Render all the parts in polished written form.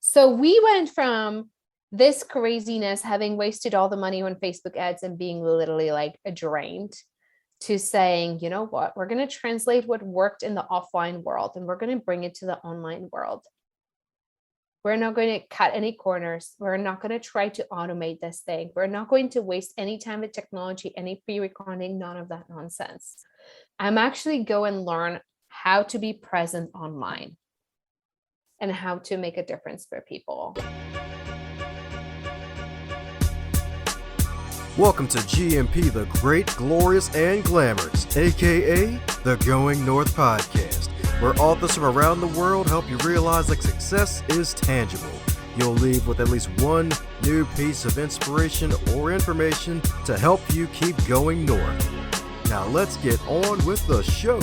So we went from this craziness, having wasted all the money on Facebook ads and being literally like drained, to saying, you know what, we're going to translate what worked in the offline world and we're going to bring it to the online world. We're not going to cut any corners. We're not going to try to automate this thing. We're not going to waste any time with technology, any pre-recording, none of that nonsense. I'm actually going to learn how to be present online and how to make a difference for people. Welcome to GMP, the Great, Glorious, and Glamorous, aka the Going North Podcast, where authors from around the world help you realize that success is tangible. You'll leave with at least one new piece of inspiration or information to help you keep going north. Now let's get on with the show.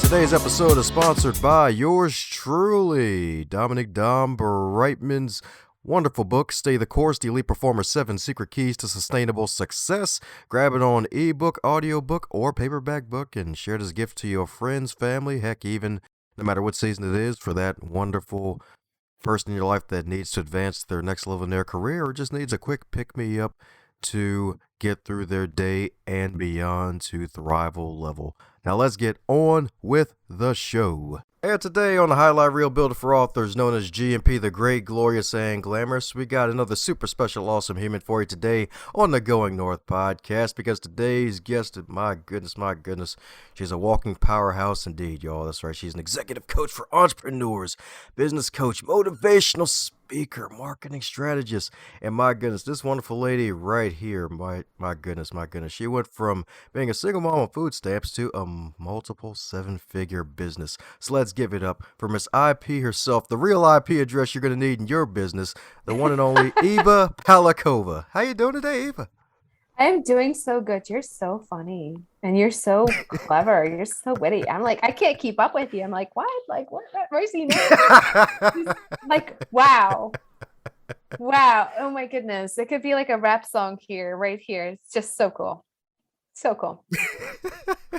Today's episode is sponsored by yours truly, Dominic Dom Brightman's wonderful book, Stay the Course, The Elite Performer 7 Secret Keys to Sustainable Success. Grab it on ebook, audiobook, or paperback book and share it as a gift to your friends, family, heck, even no matter what season it is, for that wonderful person in your life that needs to advance their next level in their career or just needs a quick pick-me-up to get through their day and beyond to thrival level. Now let's get on with the show. And today on the Highlight Reel Builder for Authors, known as GMP, the Great, Glorious, and Glamorous, we got another super special, awesome human for you today on the Going North Podcast, because today's guest, my goodness, she's a walking powerhouse indeed, y'all. That's right, she's an executive coach for entrepreneurs, business coach, motivational speaker, marketing strategist, and my goodness, this wonderful lady right here, my goodness, she went from being a single mom on food stamps to a multiple seven-figure business. So let's give it up for Miss IP herself, the real IP address you're going to need in your business, the one and only Iva Paleckova. How you doing today, Iva? I'm doing so good. You're so funny and you're so clever. You're so witty. I'm like, I can't keep up with you. I'm like, what? Like, what? Where's he now? Like, wow. Wow. Oh my goodness. It could be like a rap song here, right here. It's just so cool. So cool.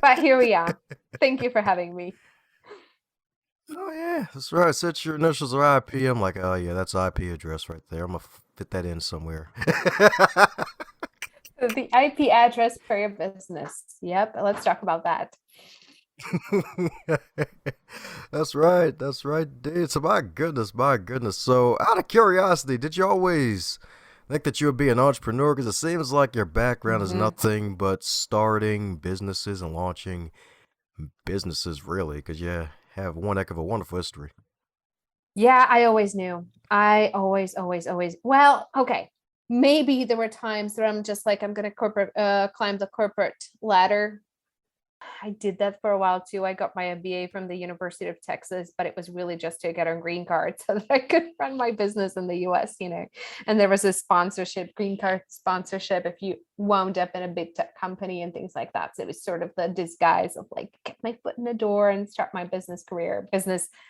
But here we are. Thank you for having me. Oh, yeah, that's right. Set your initials are IP. I'm like, oh, yeah, that's IP address right there. I'm going to fit that in somewhere. The IP address for your business. Yep. Let's talk about that. That's right. Dude. So my goodness. So out of curiosity, did you always think that you would be an entrepreneur? Because it seems like your background is nothing but starting businesses and launching businesses, really, because you have one heck of a wonderful history. Yeah, I always knew. I always. Well, okay. Maybe there were times where I'm just like, I'm going to climb the corporate ladder. I did that for a while too. I got my MBA from the University of Texas, but it was really just to get a green card so that I could run my business in the US, and there was a green card sponsorship if you wound up in a big tech company and things like that. So it was sort of the disguise of like, get my foot in the door and start my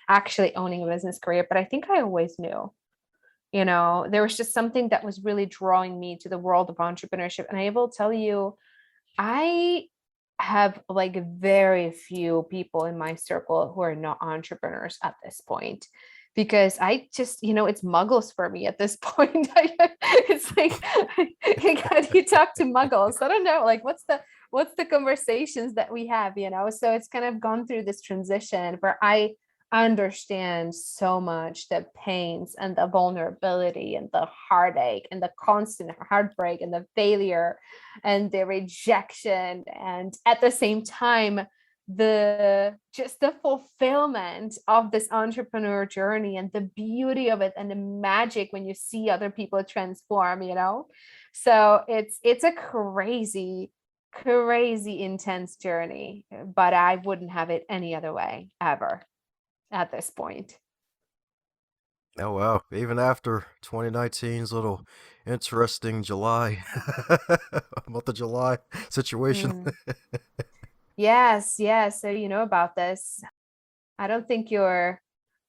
actually owning a business career. But I think I always knew. There was just something that was really drawing me to the world of entrepreneurship. And I will tell you, I have like very few people in my circle who are not entrepreneurs at this point, because I just, it's muggles for me at this point. It's like, how do you talk to muggles? I don't know. Like, what's the conversations that we have, So it's kind of gone through this transition where I understand so much the pains and the vulnerability and the heartache and the constant heartbreak and the failure and the rejection, and at the same time the fulfillment of this entrepreneur journey and the beauty of it and the magic when you see other people transform. So it's a crazy intense journey, but I wouldn't have it any other way ever at this point. Oh, wow. Even after 2019's little interesting July, month of July situation. Yes. So you know about this. I don't think your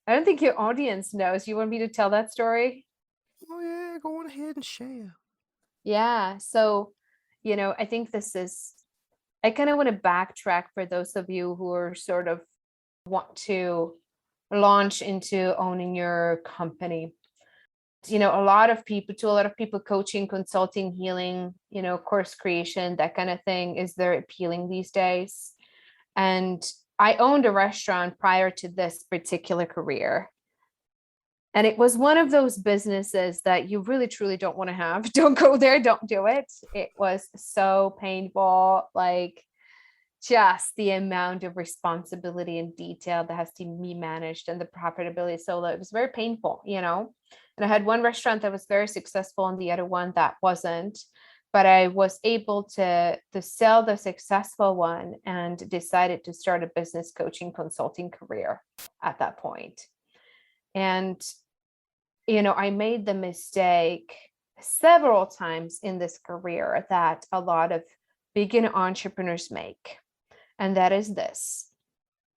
audience knows. You want me to tell that story? Oh, yeah. Go on ahead and share. Yeah. So, I think this is I kind of want to backtrack for those of you who are sort of want to launch into owning your company. You know, a lot of people, coaching, consulting, healing, you know, course creation, that kind of thing is very appealing these days. And I owned a restaurant prior to this particular career. And it was one of those businesses that you really, truly don't want to have. Don't go there. Don't do it. It was so painful. Like, just the amount of responsibility and detail that has to be managed and the profitability. So it was very painful, you know. And I had one restaurant that was very successful and the other one that wasn't. But I was able to sell the successful one and decided to start a business coaching consulting career at that point. And, you know, I made the mistake several times in this career that a lot of beginner entrepreneurs make. And that is this: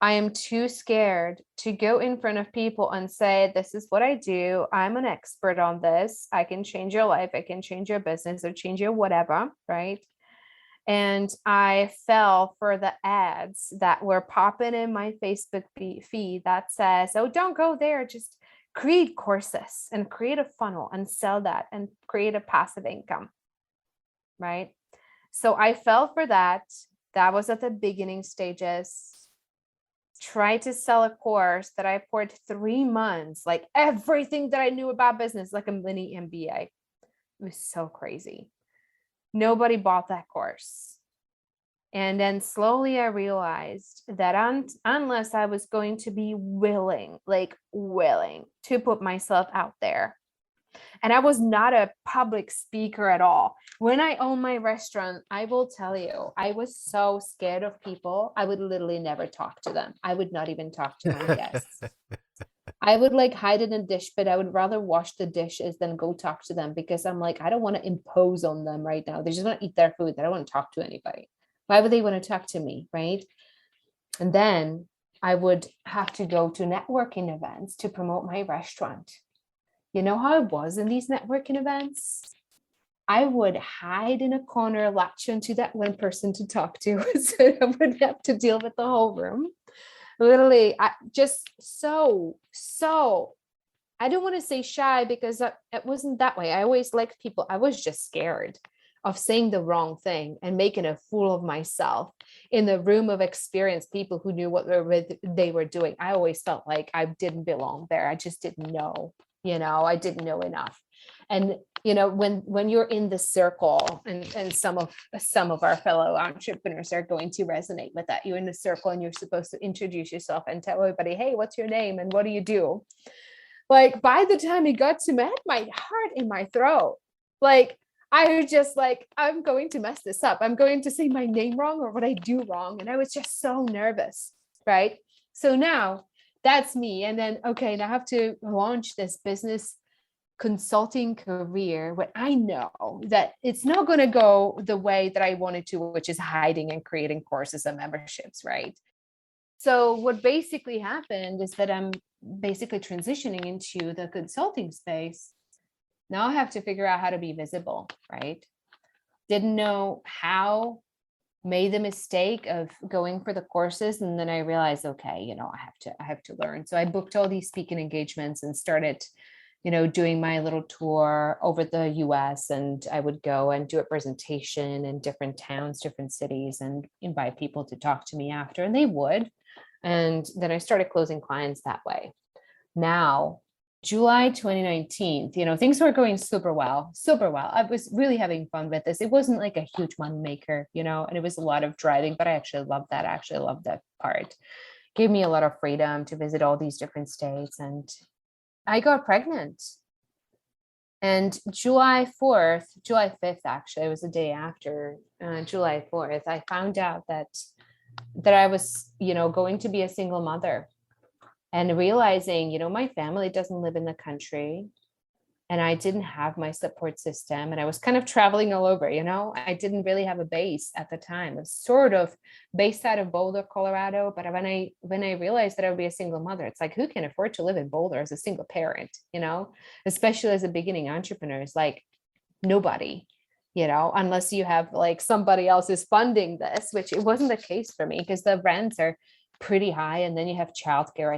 I am too scared to go in front of people and say, this is what I do. I'm an expert on this. I can change your life. I can change your business or change your whatever, right? And I fell for the ads that were popping in my Facebook feed that says, oh, don't go there. Just create courses and create a funnel and sell that and create a passive income, right? So I fell for that. That was at the beginning stages. Tried to sell a course that I poured 3 months, like everything that I knew about business, like a mini MBA. It was so crazy. Nobody bought that course. And then slowly I realized that unless I was going to be willing to put myself out there. And I was not a public speaker at all. When I owned my restaurant, I will tell you, I was so scared of people. I would literally never talk to them. I would not even talk to my guests. I would like hide in a dish, but I would rather wash the dishes than go talk to them, because I'm like, I don't want to impose on them right now. They just want to eat their food. They don't want to talk to anybody. Why would they want to talk to me, right? And then I would have to go to networking events to promote my restaurant. You know how I was in these networking events? I would hide in a corner, latch onto that one person to talk to, so I wouldn't have to deal with the whole room. Literally, I just I don't want to say shy, because it wasn't that way. I always liked people. I was just scared of saying the wrong thing and making a fool of myself in the room of experienced people who knew what they were doing. I always felt like I didn't belong there. I just didn't know. You know, I didn't know enough. And, you know, when you're in the circle, and some of our fellow entrepreneurs are going to resonate with that. You're in the circle and you're supposed to introduce yourself and tell everybody, hey, what's your name and what do you do? Like, by the time it got to me, I had my heart in my throat. Like, I was just like, I'm going to mess this up. I'm going to say my name wrong or what I do wrong. And I was just so nervous, right? So now that's me. And then, okay, now I have to launch this business consulting career when I know that it's not going to go the way that I wanted to, which is hiding and creating courses and memberships, right? So what basically happened is that I'm basically transitioning into the consulting space. Now I have to figure out how to be visible, right? Didn't know how, made the mistake of going for the courses. And then I realized, okay, you know, I have to learn. So I booked all these speaking engagements and started, you know, doing my little tour over the US. And I would go and do a presentation in different towns, different cities, and invite people to talk to me after, and they would. And then I started closing clients that way. Now, July 2019, you know, things were going super well. I was really having fun with this. It wasn't like a huge money maker, you know, and it was a lot of driving, but I actually loved that. I actually loved that part. Gave me a lot of freedom to visit all these different states. And I got pregnant. And July 5th, actually, it was the day after July 4th, I found out that I was, you know, going to be a single mother. And realizing, you know, my family doesn't live in the country and I didn't have my support system, and I was kind of traveling all over, you know, I didn't really have a base at the time. I was sort of based out of Boulder, Colorado. But when I realized that I would be a single mother, it's like, who can afford to live in Boulder as a single parent, you know, especially as a beginning entrepreneur? It's like nobody. unless you have like somebody else is funding this, which it wasn't the case for me because the rents are pretty high. And then you have childcare.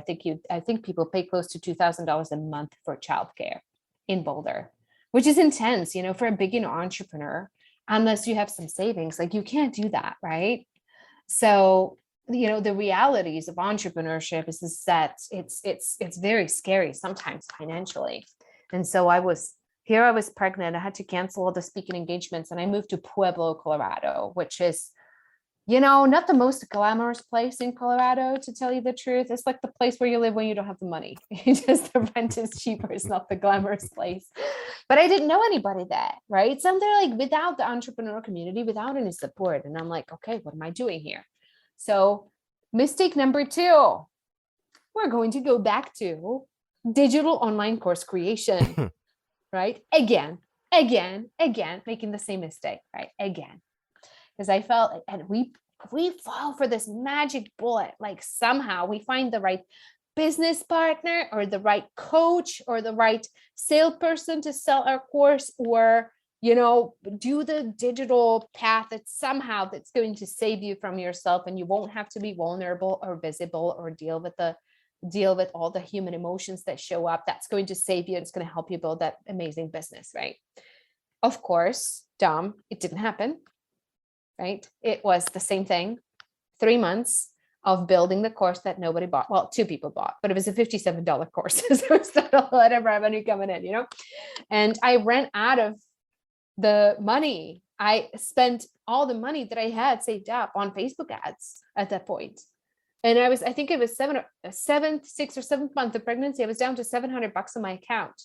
I think people pay close to $2,000 a month for childcare in Boulder, which is intense, for a beginner entrepreneur, unless you have some savings, like you can't do that. Right. So, the realities of entrepreneurship is that it's very scary sometimes financially. And so I was pregnant. I had to cancel all the speaking engagements and I moved to Pueblo, Colorado, which is, not the most glamorous place in Colorado, to tell you the truth. It's like the place where you live when you don't have the money. Just the rent is cheaper. It's not the glamorous place. But I didn't know anybody there, right? So I'm there like without the entrepreneur community, without any support. And I'm like, okay, what am I doing here? So mistake number 2, we're going to go back to digital online course creation, right? Again, making the same mistake, right? Again. Because I felt, and we fall for this magic bullet, like somehow we find the right business partner or the right coach or the right salesperson to sell our course, or do the digital path that's going to save you from yourself, and you won't have to be vulnerable or visible or deal with all the human emotions that show up. That's going to save you. It's going to help you build that amazing business, right? Of course, it didn't happen. Right? It was the same thing. 3 months of building the course that nobody bought. Well, 2 people bought, but it was a $57 course. So it's not a lot of revenue coming in, and I ran out of the money. I spent all the money that I had saved up on Facebook ads at that point. And I think it was 6th or 7th month of pregnancy. I was down to $700 on my account.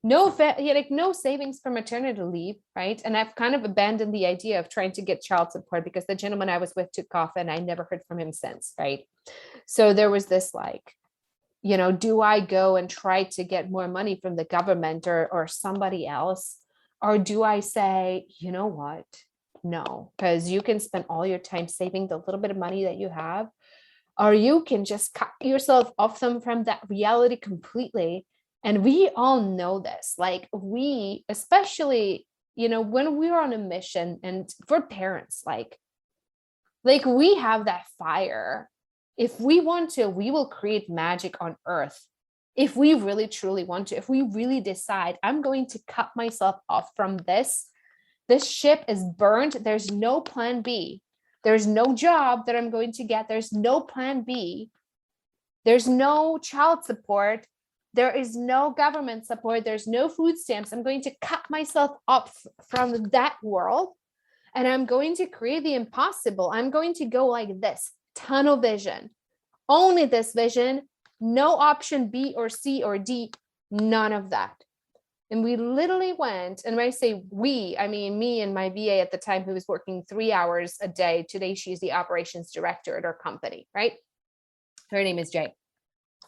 No savings for maternity leave, right? And I've kind of abandoned the idea of trying to get child support because the gentleman I was with took off and I never heard from him since, right? So there was this do I go and try to get more money from the government or somebody else? Or do I say, you know what? No, because you can spend all your time saving the little bit of money that you have, or you can just cut yourself off from that reality completely. And we all know this, like we, especially, when we're on a mission, and for parents, like we have that fire. If we want to, we will create magic on earth. If we really, truly want to, if we really decide, I'm going to cut myself off from this ship is burned. There's no plan B. There's no job that I'm going to get. There's no plan B. There's no child support. There is no government support. There's no food stamps. I'm going to cut myself off from that world. And I'm going to create the impossible. I'm going to go like this, tunnel vision. Only this vision, no option B or C or D, none of that. And we literally went, and when I say we, I mean me and my VA at the time, who was working 3 hours a day. Today, she's the operations director at our company, right? Her name is Jay.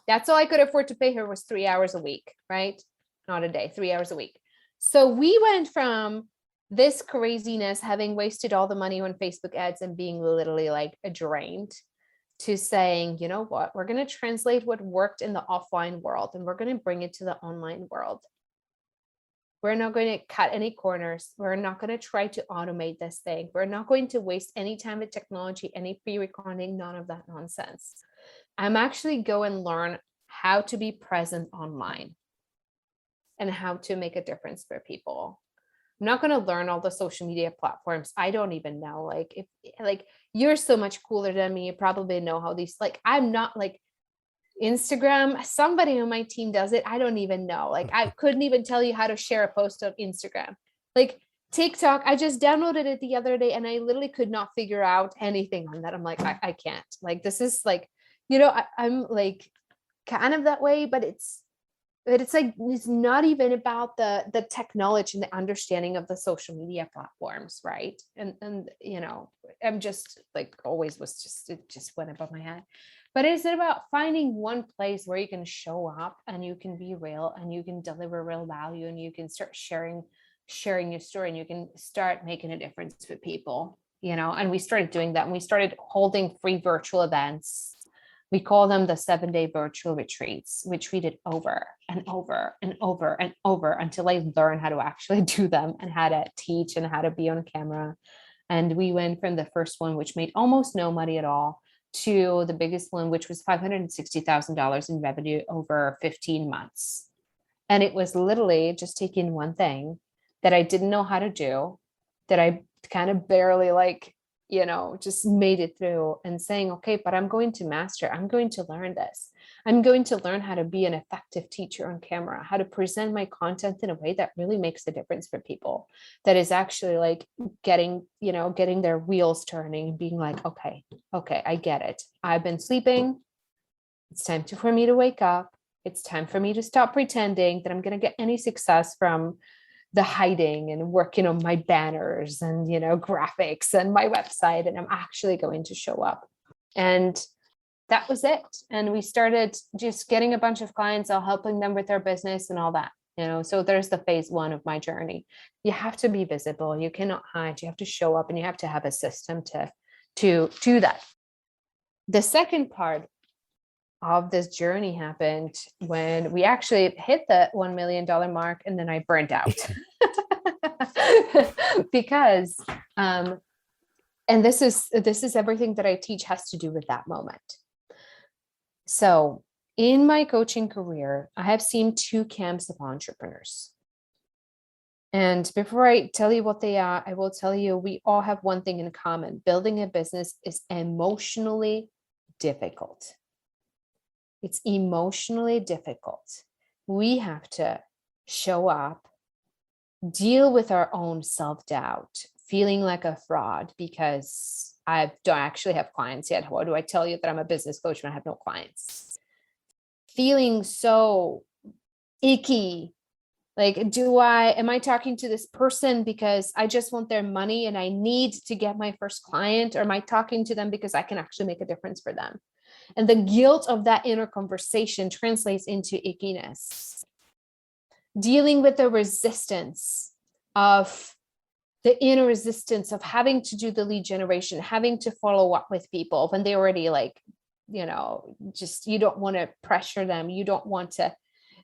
That's all I could afford to pay her, was 3 hours a week, right? Not a day, 3 hours a week. So we went from this craziness, having wasted all the money on Facebook ads and being literally like drained, to saying, you know what, we're going to translate what worked in the offline world and we're going to bring it to the online world. We're not going to cut any corners. We're not going to try to automate this thing. We're not going to waste any time with technology, any pre-recording, none of that nonsense. I'm actually go and learn how to be present online and how to make a difference for people. I'm not going to learn all the social media platforms. I don't even know. If you're so much cooler than me, you probably know how these, I'm not like Instagram. Somebody on my team does it. I don't even know. I couldn't even tell you how to share a post on Instagram. TikTok, I just downloaded it the other day and I literally could not figure out anything on that. I'm like, I can't. This is I'm kind of that way, but it's not even about the technology and the understanding of the social media platforms, right? And I'm just it just went above my head. But it's about finding one place where you can show up and you can be real and you can deliver real value and you can start sharing your story and you can start making a difference for people, and we started doing that, and we started holding free virtual events We call them the 7-day virtual retreats, which we did over and over and over and over until I learned how to actually do them and how to teach and how to be on camera. And we went from the first one, which made almost no money at all, to the biggest one, which was $560,000 in revenue over 15 months. And it was literally just taking one thing that I didn't know how to do, that I kind of barely just made it through, and saying, okay, but I'm going to master, I'm going to learn this. I'm going to learn how to be an effective teacher on camera, how to present my content in a way that really makes a difference for people, that is actually like getting their wheels turning and being like, okay, I get it. I've been sleeping. It's time for me to wake up. It's time for me to stop pretending that I'm going to get any success from the hiding and working on my banners and, graphics and my website. And I'm actually going to show up. And that was it. And we started just getting a bunch of clients, all helping them with their business and all that, so there's the phase one of my journey. You have to be visible. You cannot hide. You have to show up, and you have to have a system to do that. The second part of this journey happened when we actually hit the $1 million mark, and then I burned out. Because and this is everything that I teach has to do with that moment. So in my coaching career, I have seen two camps of entrepreneurs. And before I tell you what they are, I will tell you we all have one thing in common. Building a business is emotionally difficult. It's emotionally difficult. We have to show up, deal with our own self-doubt, feeling like a fraud because I don't actually have clients yet. How do I tell you that I'm a business coach when I have no clients? Feeling so icky. Like, am I talking to this person because I just want their money and I need to get my first client? Or am I talking to them because I can actually make a difference for them? And the guilt of that inner conversation translates into ickiness. Dealing with the resistance of the inner resistance of having to do the lead generation, having to follow up with people when they already just, you don't want to pressure them. You don't want to,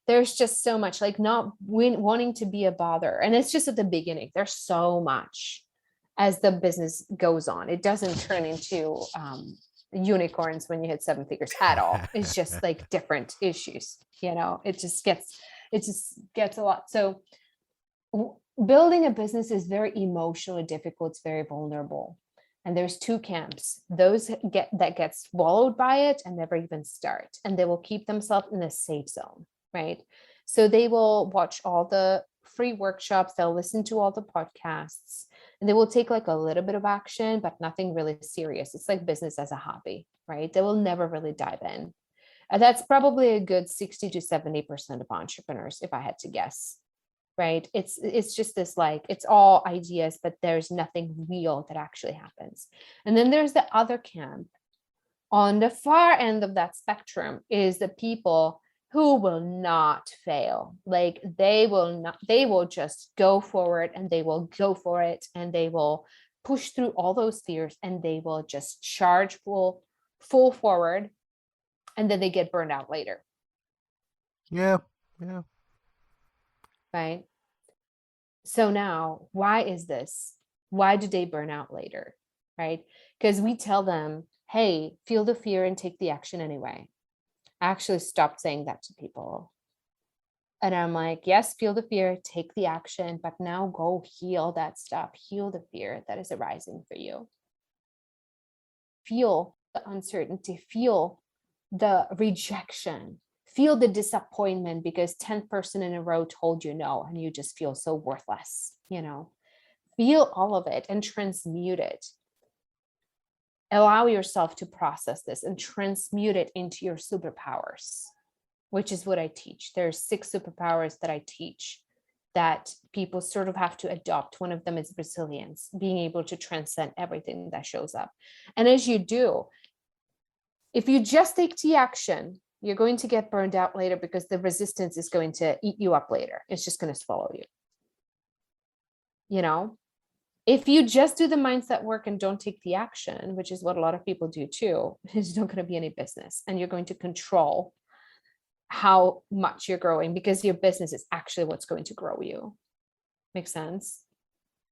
there's just so much not wanting to be a bother. And it's just at the beginning, there's so much as the business goes on. It doesn't turn into, unicorns when you hit 7 figures at all. It's just different issues, it just gets a lot. So building a business is very emotionally difficult. It's very vulnerable. And there's two camps. Those that get swallowed by it and never even start. And they will keep themselves in a safe zone, right? So they will watch all the free workshops. They'll listen to all the podcasts. And they will take a little bit of action, but nothing really serious. It's like business as a hobby, right? They will never really dive in. And that's probably a good 60 to 70% of entrepreneurs, if I had to guess, right? It's just this it's all ideas, but there's nothing real that actually happens. And then there's the other camp. On the far end of that spectrum is the people who will not fail. They will just go forward, and they will go for it, and they will push through all those fears, and they will just charge full forward, and then they get burned out later. Yeah. Right. So now, why is this? Why do they burn out later? Right? Because we tell them, hey, feel the fear and take the action anyway. I actually stopped saying that to people. And I'm like, yes, feel the fear, take the action, but now go heal that stuff. Heal the fear that is arising for you. Feel the uncertainty, feel the rejection, feel the disappointment because 10th person in a row told you no, and you just feel so worthless, feel all of it and transmute it. Allow yourself to process this and transmute it into your superpowers, which is what I teach. There's 6 superpowers that I teach that people sort of have to adopt. One of them is resilience, being able to transcend everything that shows up. And as you do, if you just take the action, you're going to get burned out later because the resistance is going to eat you up later. It's just going to swallow you. If you just do the mindset work and don't take the action, which is what a lot of people do too, there's not going to be any business, and you're going to control how much you're growing, because your business is actually what's going to grow you. Makes sense?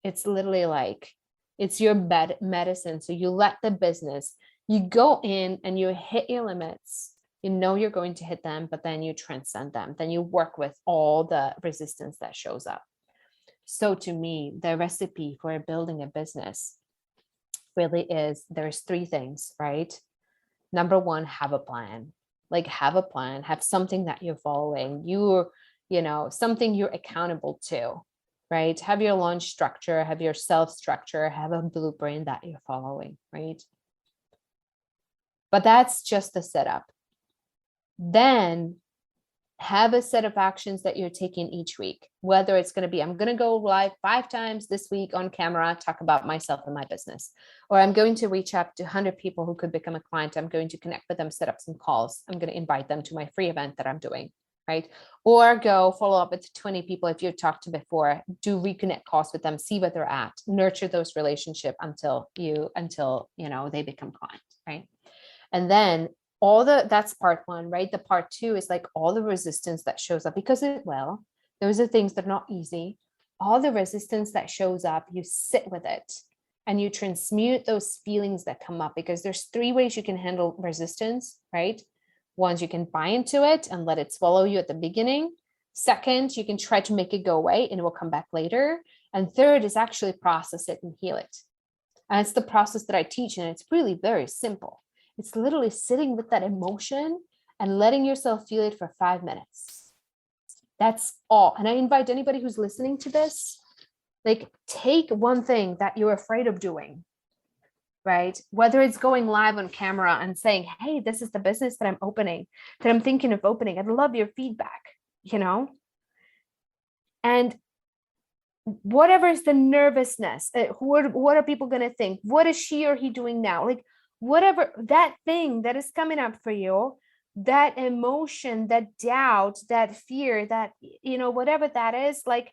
It's literally like, it's your medicine. So you let the business, you go in and you hit your limits. You know you're going to hit them, but then you transcend them. Then you work with all the resistance that shows up. So to me, the recipe for building a business really is, there's three things, right? Number one, have a plan. Like, have a plan, have something that you're following, something you're accountable to, right? Have your launch structure, have your self structure, have a blueprint that you're following, right? But that's just the setup. Then have a set of actions that you're taking each week, whether it's going to be, I'm going to go live 5 times this week on camera, talk about myself and my business, or I'm going to reach out to 100 people who could become a client. I'm going to connect with them, set up some calls. I'm going to invite them to my free event that I'm doing, right? Or go follow up with 20 people if you've talked to before, do reconnect calls with them, see where they're at, nurture those relationships until they become clients, right? And then that's part one, right? The part two is like all the resistance that shows up, because those are things that are not easy. All the resistance that shows up, you sit with it and you transmute those feelings that come up, because there's 3 ways you can handle resistance, right? One, you can buy into it and let it swallow you at the beginning. Second, you can try to make it go away and it will come back later. And third is actually process it and heal it. And it's the process that I teach, and it's really very simple. It's literally sitting with that emotion and letting yourself feel it for 5 minutes. That's all. And I invite anybody who's listening to this, like, take one thing that you're afraid of doing, right? Whether it's going live on camera and saying, hey, this is the business that I'm opening, that I'm thinking of opening. I'd love your feedback, And whatever is the nervousness, what are people going to think? What is she or he doing now? Like, whatever that thing that is coming up for you, that emotion, that doubt, that fear, that, whatever that is, like,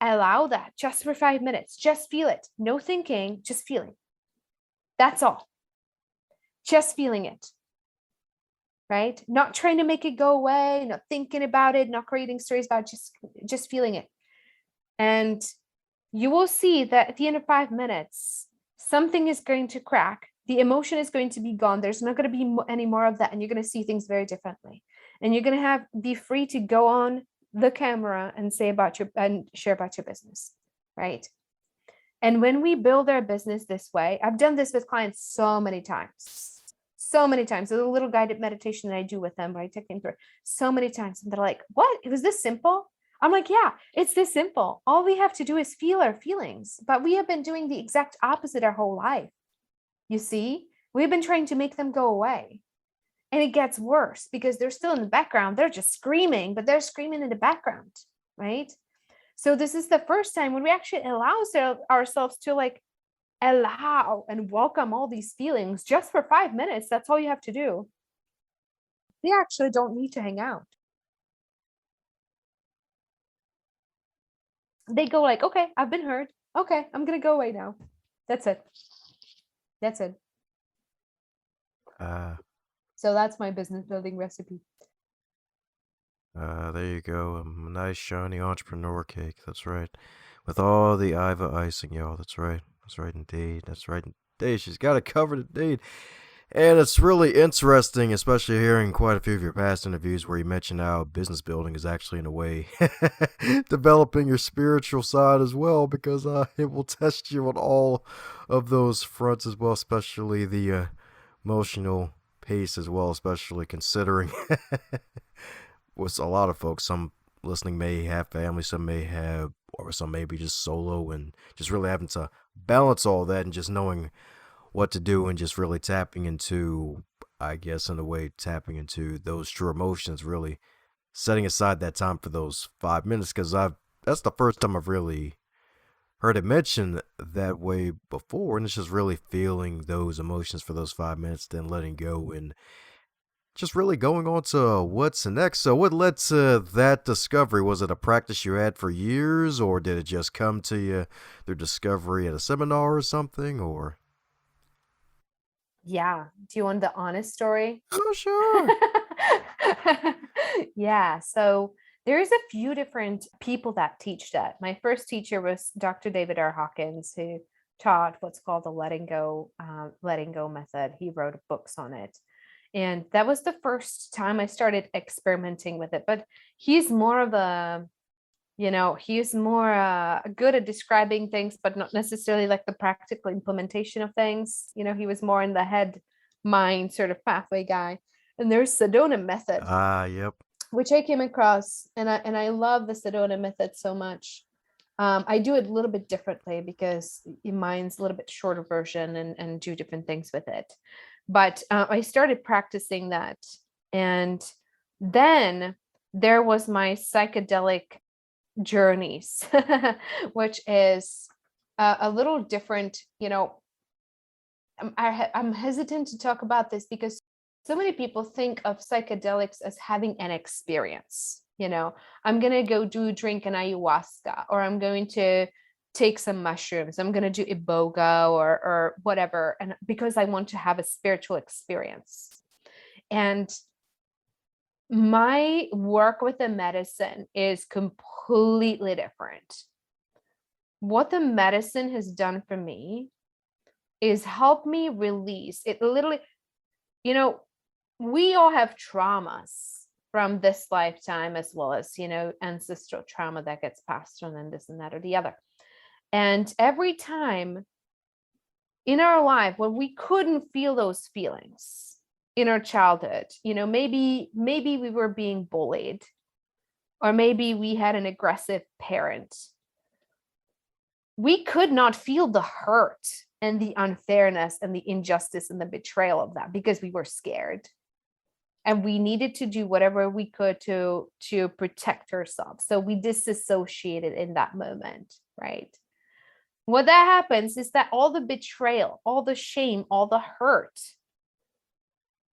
allow that just for 5 minutes. Just feel it. No thinking, just feeling. That's all. Just feeling it. Right? Not trying to make it go away, not thinking about it, not creating stories about it, just feeling it. And you will see that at the end of 5 minutes, something is going to crack. The emotion is going to be gone. There's not going to be any more of that. And you're going to see things very differently. And you're going to be free to go on the camera and share about your business, right? And when we build our business this way, I've done this with clients so many times. There's a little guided meditation that I do with them, where I take them through so many times. And they're like, what? It was this simple? I'm like, yeah, it's this simple. All we have to do is feel our feelings. But we have been doing the exact opposite our whole life. You see, we've been trying to make them go away. And it gets worse, because they're still in the background. They're just screaming, but they're screaming in the background, right? So this is the first time when we actually allow ourselves to, like, allow and welcome all these feelings just for 5 minutes. That's all you have to do. They actually don't need to hang out. They go like, okay, I've been heard. Okay, I'm going to go away now. That's it. So that's my business building recipe. There you go. A nice shiny entrepreneur cake. That's right. With all the Iva icing, y'all. That's right. That's right indeed. That's right indeed. She's got it covered indeed. And it's really interesting, especially hearing quite a few of your past interviews where you mention how business building is actually, in a way, developing your spiritual side as well, because it will test you on all of those fronts as well, especially the emotional pace as well, especially considering with a lot of folks, some listening may have family, some may have, or some may be just solo, and just really having to balance all that and just knowing what to do and just really tapping into, I guess, in a way, tapping into those true emotions, really setting aside that time for those 5 minutes, because that's the first time I've really heard it mentioned that way before, and it's just really feeling those emotions for those 5 minutes, then letting go and just really going on to what's next. So, what led to that discovery? Was it a practice you had for years, or did it just come to you through discovery at a seminar or something? Or, Yeah. Do you want the honest story? oh, sure. Yeah. So there's a few different people that teach that. My first teacher was Dr. David R. Hawkins, who taught what's called the letting go method. He wrote books on it. And that was the first time I started experimenting with it. But he's more of a, he's more good at describing things, but not necessarily like the practical implementation of things. He was more in the head, mind sort of pathway guy. And there's Sedona Method, Ah, yep. which I came across, and I love the Sedona Method so much. I do it a little bit differently because mine's a little bit shorter version and do different things with it. But I started practicing that, and then there was my Psychedelic Journeys, which is a little different. I'm hesitant to talk about this because so many people think of psychedelics as having an experience. I'm going to go drink an ayahuasca, or I'm going to take some mushrooms. I'm going to do iboga or whatever. And because I want to have a spiritual experience. And my work with the medicine is completely different. What the medicine has done for me is help me release it. Literally, we all have traumas from this lifetime, as well as, ancestral trauma that gets passed on, and this and that or the other. And every time in our life when we couldn't feel those feelings in our childhood, maybe we were being bullied, or maybe we had an aggressive parent, we could not feel the hurt and the unfairness and the injustice and the betrayal of that because we were scared. And we needed to do whatever we could to protect ourselves. So we disassociated in that moment, right? What that happens is that all the betrayal, all the shame, all the hurt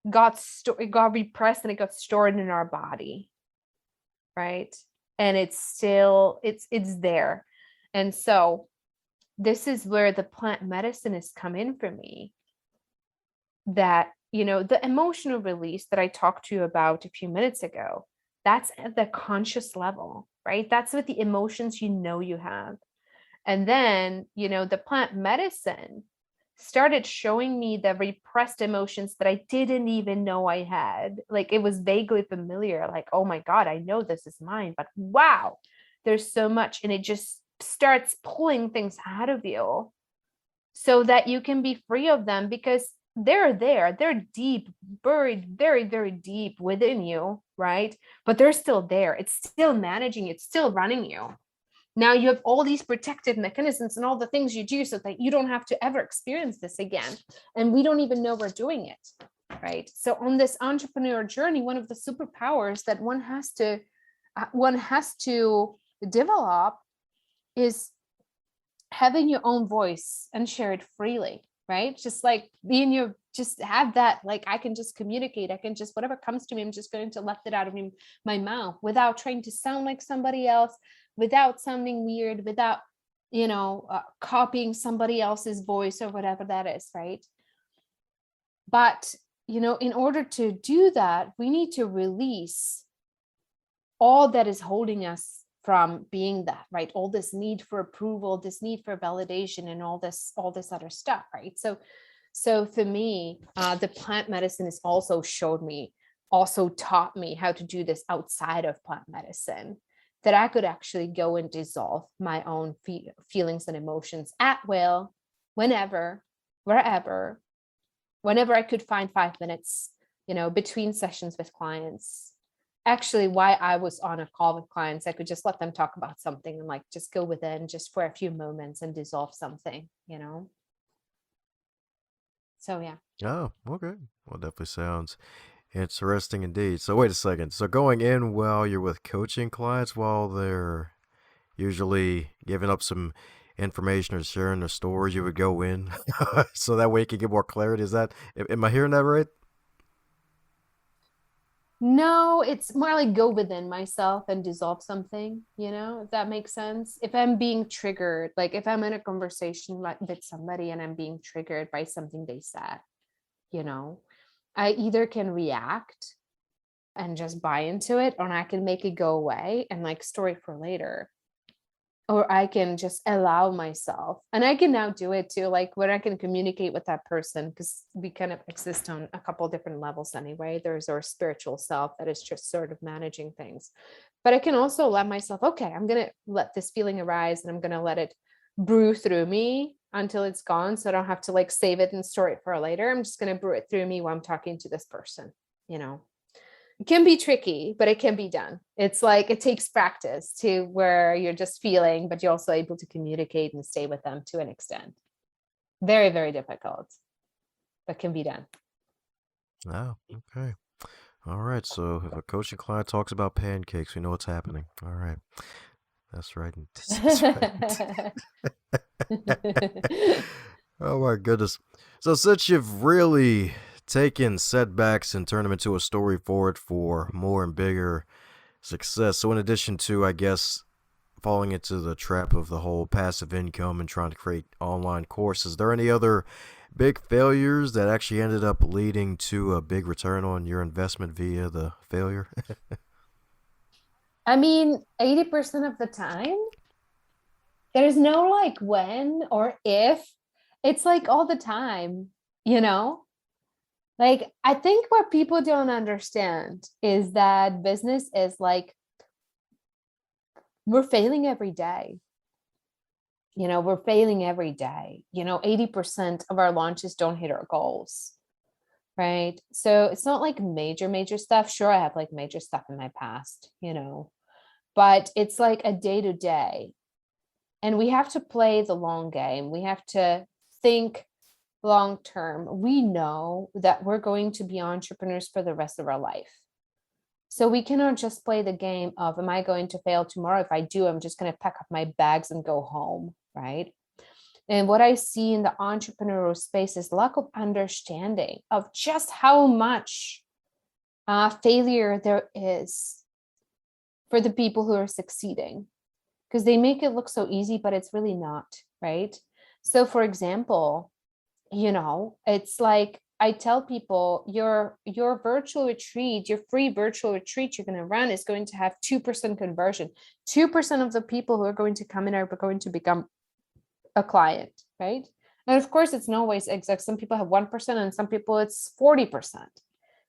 it got repressed, and it got stored in our body, right? And it's still, it's there. And so this is where the plant medicine has come in for me. That, the emotional release that I talked to you about a few minutes ago, that's at the conscious level, right? That's with the emotions you have. And then, the plant medicine started showing me the repressed emotions that I didn't even know I had. Like, it was vaguely familiar, like, oh my God, I know this is mine, but wow, there's so much. And it just starts pulling things out of you so that you can be free of them, because they're deep, buried very, very deep within you, right? But they're still there. It's still managing, it's still running you. Now you have all these protective mechanisms and all the things you do so that you don't have to ever experience this again. And we don't even know we're doing it, right? So on this entrepreneur journey, one of the superpowers that one has to develop is having your own voice and share it freely, right? Just like just have that, like, I can just communicate. I can just, whatever comes to me, I'm just going to let it out of my mouth without trying to sound like somebody else, without sounding weird, without, copying somebody else's voice or whatever that is, right? But, in order to do that, we need to release all that is holding us from being that, right? All this need for approval, this need for validation, and all this other stuff, right? So for me, the plant medicine has also taught me how to do this outside of plant medicine, that I could actually go and dissolve my own feelings and emotions at will, whenever, wherever, whenever I could find 5 minutes, between sessions with clients. Actually, while I was on a call with clients, I could just let them talk about something and like just go within just for a few moments and dissolve something, So yeah. Oh, okay. Well, definitely sounds interesting indeed. So wait a second. So going in while you're with coaching clients, while they're usually giving up some information or sharing their stories, you would go in so that way you can get more clarity. Is that, am I hearing that right? No, it's more like go within myself and dissolve something, if that makes sense. If I'm being triggered, like if I'm in a conversation with somebody and I'm being triggered by something they said, you know, I either can react and just buy into it, or I can make it go away and like store it for later. Or I can just allow myself, and I can now do it too, like when I can communicate with that person, because we kind of exist on a couple different levels anyway. There's our spiritual self that is just sort of managing things, but I can also let myself, okay, I'm going to let this feeling arise and I'm going to let it brew through me until it's gone. So I don't have to like save it and store it for later. I'm just going to brew it through me while I'm talking to this person, It can be tricky, but it can be done. It's like it takes practice to where you're just feeling, but you're also able to communicate and stay with them to an extent. Very, very difficult, but can be done. Oh, okay. All right. So if a coaching client talks about pancakes, we know what's happening. All right. That's right. That's right. Oh my goodness. So since you've really taken setbacks and turned them into a story forward for more and bigger success. So in addition to, I guess, falling into the trap of the whole passive income and trying to create online courses, there any other big failures that actually ended up leading to a big return on your investment via the failure? I mean, 80% of the time, there's no like when or if. It's like all the time, you know? Like, I think what people don't understand is that business is like, we're failing every day. We're failing every day. 80% of our launches don't hit our goals, right? So it's not like major stuff. Sure, I have like major stuff in my past, but it's like a day to day. And we have to play the long game. We have to think long term. We know that we're going to be entrepreneurs for the rest of our life. So we cannot just play the game of, am I going to fail tomorrow? If I do, I'm just going to pack up my bags and go home, right? And what I see in the entrepreneurial space is lack of understanding of just how much failure there is for the people who are succeeding, because they make it look so easy, but it's really not, right? So for example, it's like I tell people your virtual retreat, your free virtual retreat you're going to run is going to have 2% conversion. 2% of the people who are going to come in are going to become a client, right? And of course, it's not always exact. Some people have 1% and some people it's 40%.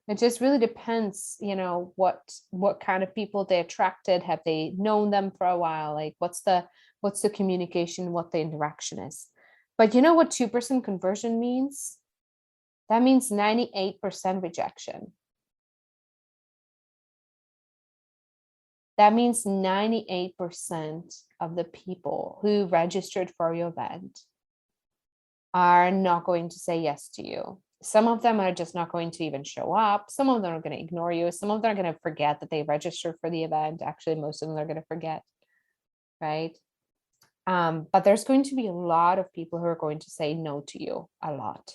It just really depends, what kind of people they attracted. Have they known them for a while? Like what's the communication, what the interaction is. But you know what 2% conversion means? That means 98% rejection. That means 98% of the people who registered for your event are not going to say yes to you. Some of them are just not going to even show up. Some of them are going to ignore you. Some of them are going to forget that they registered for the event. Actually, most of them are going to forget, right? But there's going to be a lot of people who are going to say no to you, a lot.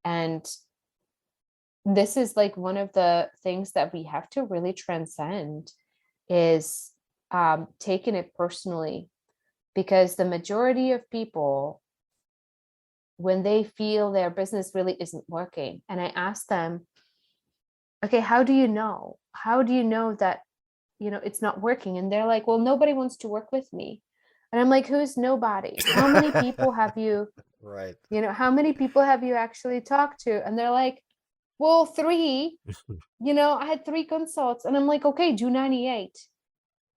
And this is like one of the things that we have to really transcend is taking it personally, because the majority of people, when they feel their business really isn't working, and I ask them, okay, how do you know? How do you know that, it's not working? And they're like, well, nobody wants to work with me. And I'm like, who's nobody? How many people have you, Right. how many people have you actually talked to? And they're like, well, 3, I had 3 consults. And I'm like, okay, do 98,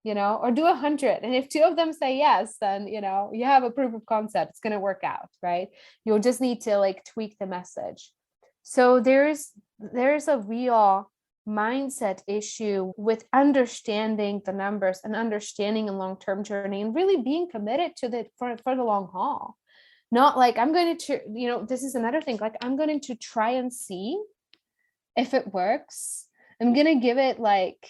or do 100. And if 2 of them say yes, then, you have a proof of concept. It's going to work out, right? You'll just need to like tweak the message. So there's a real mindset issue with understanding the numbers and understanding a long-term journey and really being committed to the for the long haul. Not like I'm going to, this is another thing, like I'm going to try and see if it works. I'm going to give it like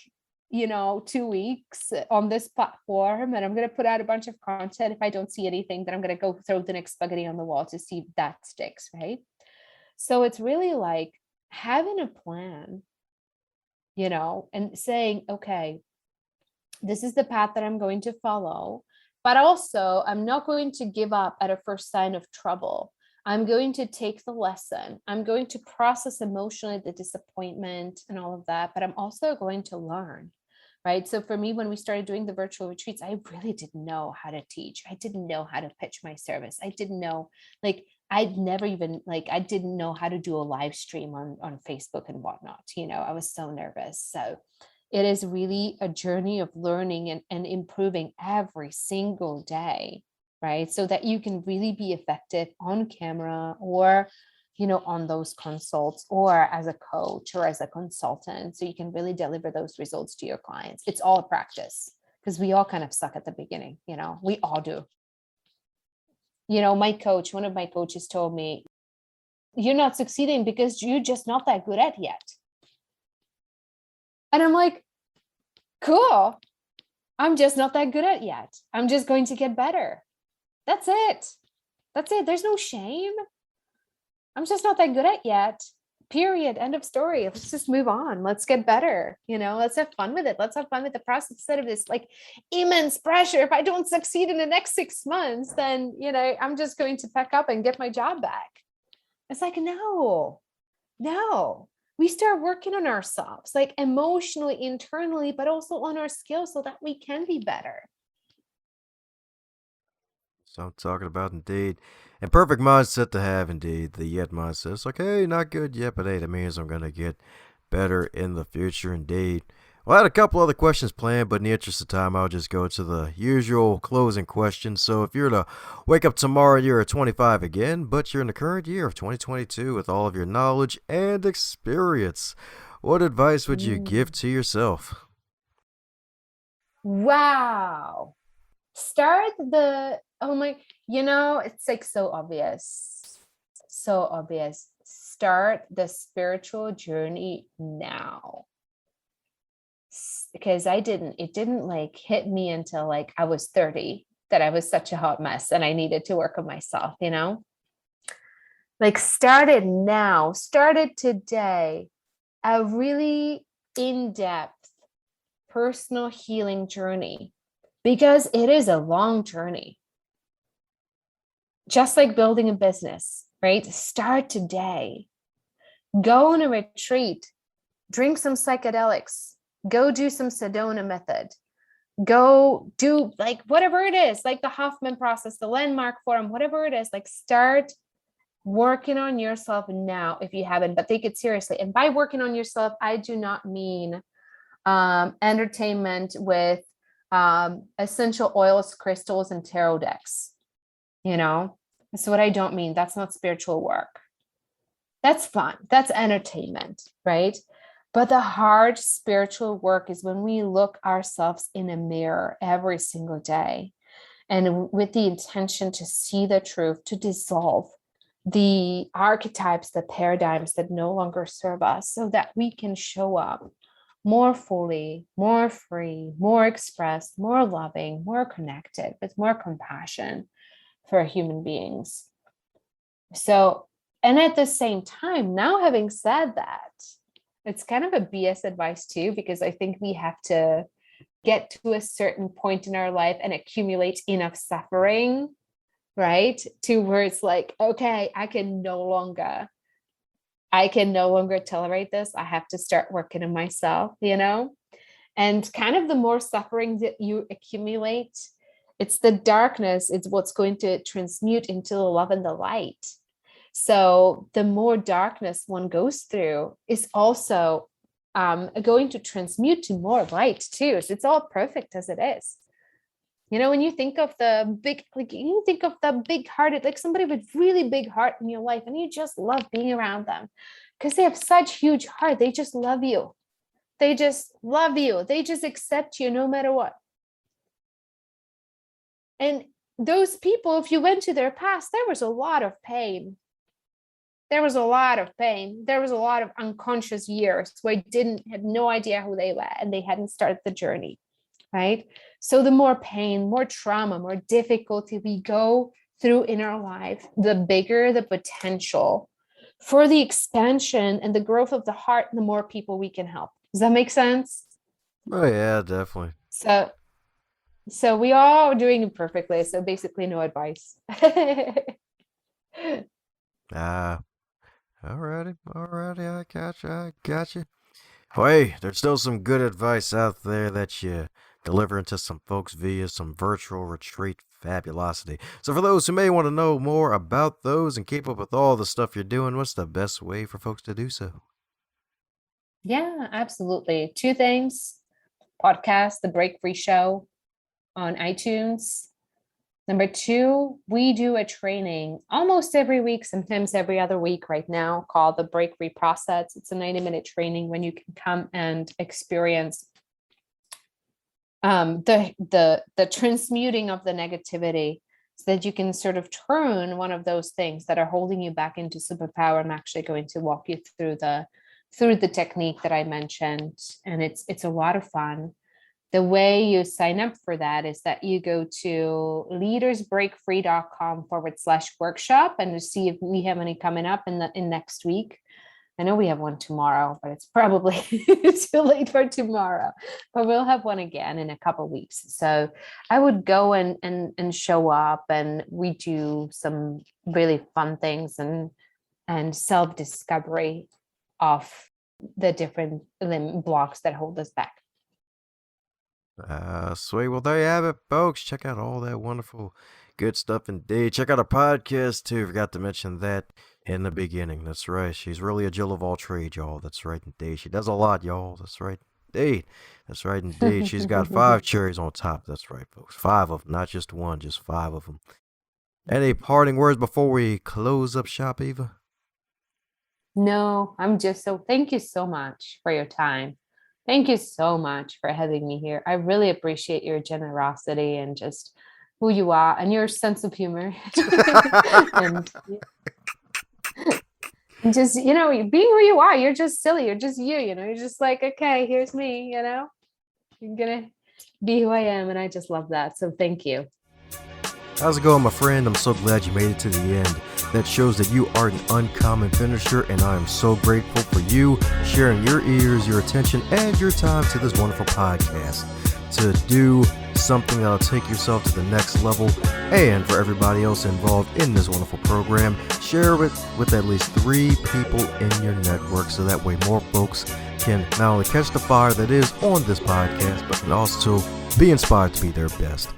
2 weeks on this platform, and I'm going to put out a bunch of content. If I don't see anything, then I'm going to go throw the next spaghetti on the wall to see if that sticks, right? So it's really like having a plan and saying, okay, this is the path that I'm going to follow, but also I'm not going to give up at a first sign of trouble. I'm going to take the lesson. I'm going to process emotionally the disappointment and all of that, but I'm also going to learn, right? So for me, when we started doing the virtual retreats, I really didn't know how to teach. I didn't know how to pitch my service. I didn't know, I'd never even, I didn't know how to do a live stream on Facebook and whatnot. I was so nervous. So it is really a journey of learning and improving every single day, right? So that you can really be effective on camera or, on those consults or as a coach or as a consultant. So you can really deliver those results to your clients. It's all practice because we all kind of suck at the beginning, we all do. One of my coaches told me, you're not succeeding because you're just not that good at yet. And I'm like, cool. I'm just not that good at yet. I'm just going to get better. That's it. There's no shame. I'm just not that good at yet. Period. End of story. Let's just move on. Let's get better. Let's have fun with it. Let's have fun with the process instead of this immense pressure. If I don't succeed in the next 6 months, then, I'm just going to pack up and get my job back. It's no. We start working on ourselves, emotionally, internally, but also on our skills so that we can be better. So I'm talking about, indeed. And perfect mindset to have, indeed. The yet mindset. It's hey, not good yet, but hey, that means I'm going to get better in the future, indeed. Well, I had a couple other questions planned, but in the interest of time, I'll just go to the usual closing question. So if you're to wake up tomorrow, you're at 25 again, but you're in the current year of 2022 with all of your knowledge and experience, what advice would you give to yourself? Wow. Start it's so obvious. So obvious. Start the spiritual journey now. Because it didn't hit me until I was 30 that I was such a hot mess and I needed to work on myself, start it now, start it today, a really in-depth personal healing journey, because it is a long journey. Just like building a business, right? Start today. Go on a retreat, drink some psychedelics, go do some Sedona Method, go do whatever it is, the Hoffman process, the landmark forum, whatever it is, start working on yourself now if you haven't, but take it seriously. And by working on yourself, I do not mean entertainment with essential oils, crystals, and tarot decks. That's what I don't mean. That's not spiritual work. That's fun. That's entertainment, right? But the hard spiritual work is when we look ourselves in a mirror every single day and with the intention to see the truth, to dissolve the archetypes, the paradigms that no longer serve us, so that we can show up more fully, more free, more expressed, more loving, more connected, with more compassion for human beings. So, and at the same time, now having said that, it's kind of a BS advice too, because I think we have to get to a certain point in our life and accumulate enough suffering, right? To where it's okay, I can no longer tolerate this. I have to start working on myself, and kind of the more suffering that you accumulate, it's the darkness, it's what's going to transmute into the love and the light. So the more darkness one goes through is also going to transmute to more light too. So it's all perfect as it is. When you think of the big hearted, somebody with really big heart in your life, and you just love being around them because they have such huge heart. They just love you. They just love you. They just accept you no matter what. And those people, if you went to their past, there was a lot of pain. There was a lot of unconscious years where I had no idea who they were and they hadn't started the journey, right? So the more pain, more trauma, more difficulty we go through in our life, the bigger the potential for the expansion and the growth of the heart, the more people we can help. Does that make sense? Oh yeah, definitely. So, so we are doing it perfectly. So basically, no advice. Ah, alrighty, I got you. Hey, there's still some good advice out there that you delivering to some folks via some virtual retreat fabulosity. So for those who may want to know more about those and keep up with all the stuff you're doing, what's the best way for folks to do so? Yeah, absolutely. Two things: podcast, The Break Free Show on iTunes. Number two, we do a training almost every week, sometimes every other week right now, called the Break Free Process. It's a 90-minute training when you can come and experience the transmuting of the negativity so that you can sort of turn one of those things that are holding you back into superpower. I'm actually going to walk you through the technique that I mentioned, and it's a lot of fun. The way you sign up for that is that you go to leadersbreakfree.com/workshop and to see if we have any coming up in next week. I know we have one tomorrow, but it's probably too late for tomorrow. But we'll have one again in a couple of weeks. So I would go and show up, and we do some really fun things and self-discovery of the different blocks that hold us back. Sweet. Well, there you have it, folks. Check out all that wonderful, good stuff indeed. Check out our podcast, too. Forgot to mention that in the beginning. That's right. She's really a Jill of all trades, y'all. That's right, indeed. She does a lot, y'all. That's right, indeed. That's right, indeed. She's got 5 cherries on top. That's right, folks. 5 of them, not just one, just 5 of them. Any parting words before we close up shop, Eva? No, I'm just so thank you so much for your time. Thank you so much for having me here. I really appreciate your generosity and just who you are and your sense of humor. and, and just, being who you are, you're just silly. You're just you're just like, okay, here's me, you're gonna be who I am. And I just love that. So thank you. How's it going, my friend? I'm so glad you made it to the end. That shows that you are an uncommon finisher, and I am so grateful for you sharing your ears, your attention, and your time to this wonderful podcast. To do something that'll take yourself to the next level, and for everybody else involved in this wonderful program, share it with at least 3 people in your network so that way more folks can not only catch the fire that is on this podcast, but can also be inspired to be their best.